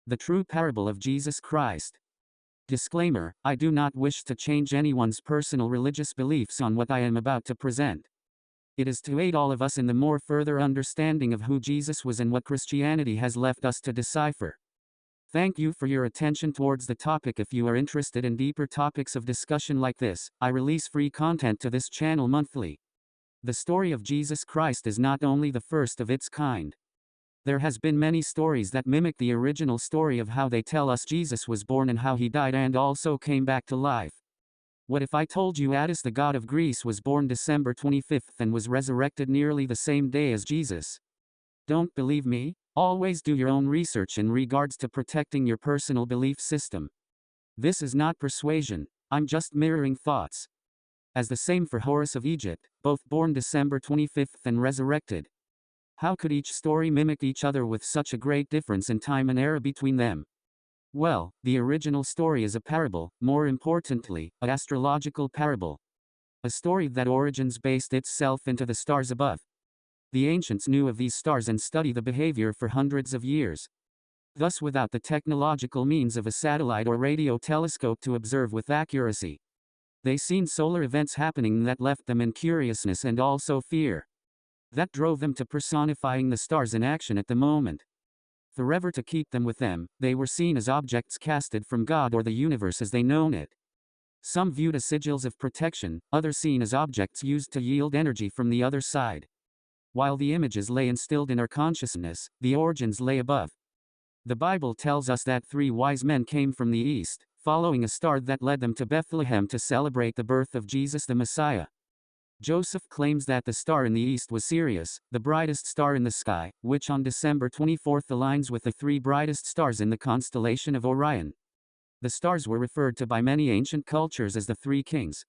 The true parable of Jesus Christ. Disclaimer: I do not wish to change anyone's personal religious beliefs on what I am about to present. It is to aid all of us in the more further understanding of who Jesus was and what Christianity has left us to decipher. Thank you for your attention towards the topic. If you are interested in deeper topics of discussion like this, I release free content to this channel monthly. The story of Jesus Christ is not only the first of its kind. There has been many stories that mimic the original story of how they tell us Jesus was born and how he died and also came back to life. What if I told you Attis, the god of Greece, was born December 25th and was resurrected nearly the same day as Jesus? Don't believe me? Always do your own research in regards to protecting your personal belief system. This is not persuasion, I'm just mirroring thoughts. As the same for Horus of Egypt, both born December 25th and resurrected. How could each story mimic each other with such a great difference in time and era between them? Well, the original story is a parable, more importantly, an astrological parable. A story that origins based itself into the stars above. The ancients knew of these stars and studied the behavior for hundreds of years. Thus, without the technological means of a satellite or radio telescope to observe with accuracy, they seen solar events happening that left them in curiousness and also fear. That drove them to personifying the stars in action at the moment. Forever to keep them with them, they were seen as objects casted from God or the universe as they known it. Some viewed as sigils of protection, others seen as objects used to yield energy from the other side. While the images lay instilled in our consciousness, the origins lay above. The Bible tells us that 3 wise men came from the east, following a star that led them to Bethlehem to celebrate the birth of Jesus the Messiah. Joseph claims that the star in the east was Sirius, the brightest star in the sky, which on December 24th aligns with the 3 brightest stars in the constellation of Orion. The stars were referred to by many ancient cultures as the 3 kings.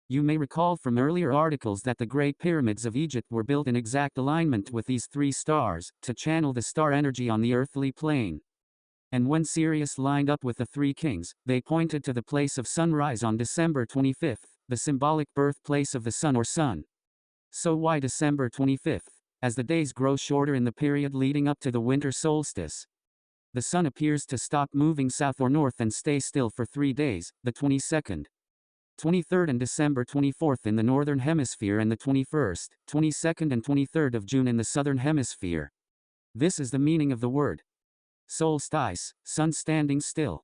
You may recall from earlier articles that the Great Pyramids of Egypt were built in exact alignment with these 3 stars, to channel the star energy on the earthly plane. And when Sirius lined up with the 3 kings, they pointed to the place of sunrise on December 25th. The symbolic birthplace of the sun or sun. So why December 25th? As the days grow shorter in the period leading up to the winter solstice, the sun appears to stop moving south or north and stay still for 3 days, the 22nd, 23rd and December 24th in the northern hemisphere and the 21st, 22nd and 23rd of June in the southern hemisphere. This is the meaning of the word solstice, sun standing still.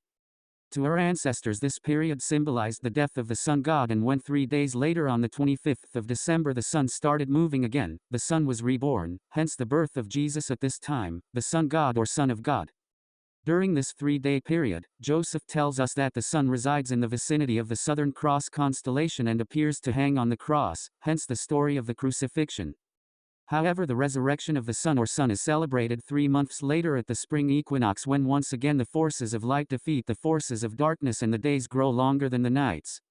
To our ancestors, this period symbolized the death of the sun god, and when 3 days later on the 25th of December the sun started moving again, the sun was reborn, hence the birth of Jesus at this time, the sun god or son of God. During this 3-day period, Joseph tells us that the sun resides in the vicinity of the Southern Cross constellation and appears to hang on the cross, hence the story of the crucifixion. However, the resurrection of the sun or sun is celebrated 3 months later at the spring equinox, when once again the forces of light defeat the forces of darkness and the days grow longer than the nights.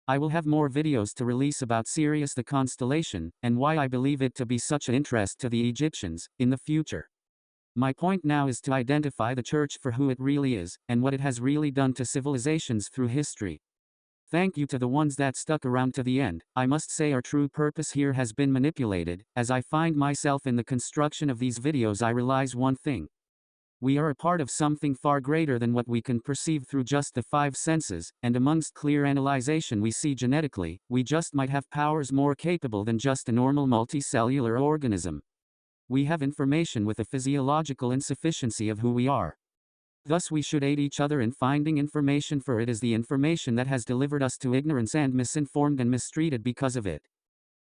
I will have more videos to release about Sirius the constellation, and why I believe it to be such an interest to the Egyptians, in the future. My point now is to identify the church for who it really is, and what it has really done to civilizations through history. Thank you to the ones that stuck around to the end. I must say our true purpose here has been manipulated. As I find myself in the construction of these videos, I realize one thing. We are a part of something far greater than what we can perceive through just the 5 senses, and amongst clear analyzation we see genetically, we just might have powers more capable than just a normal multicellular organism. We have information with a physiological insufficiency of who we are. Thus we should aid each other in finding information, for it is the information that has delivered us to ignorance and misinformed and mistreated because of it.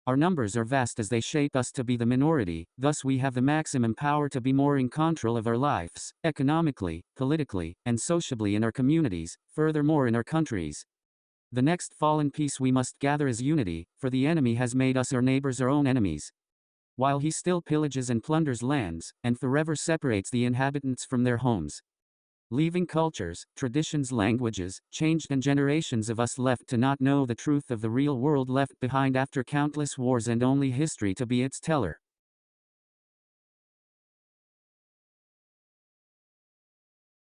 Our numbers are vast as they shape us to be the minority, thus we have the maximum power to be more in control of our lives, economically, politically, and sociably in our communities, furthermore in our countries. The next fallen piece we must gather is unity, for the enemy has made us our neighbors our own enemies. While he still pillages and plunders lands, and forever separates the inhabitants from their homes, leaving cultures, traditions, languages, changed, and generations of us left to not know the truth of the real world left behind after countless wars and only history to be its teller.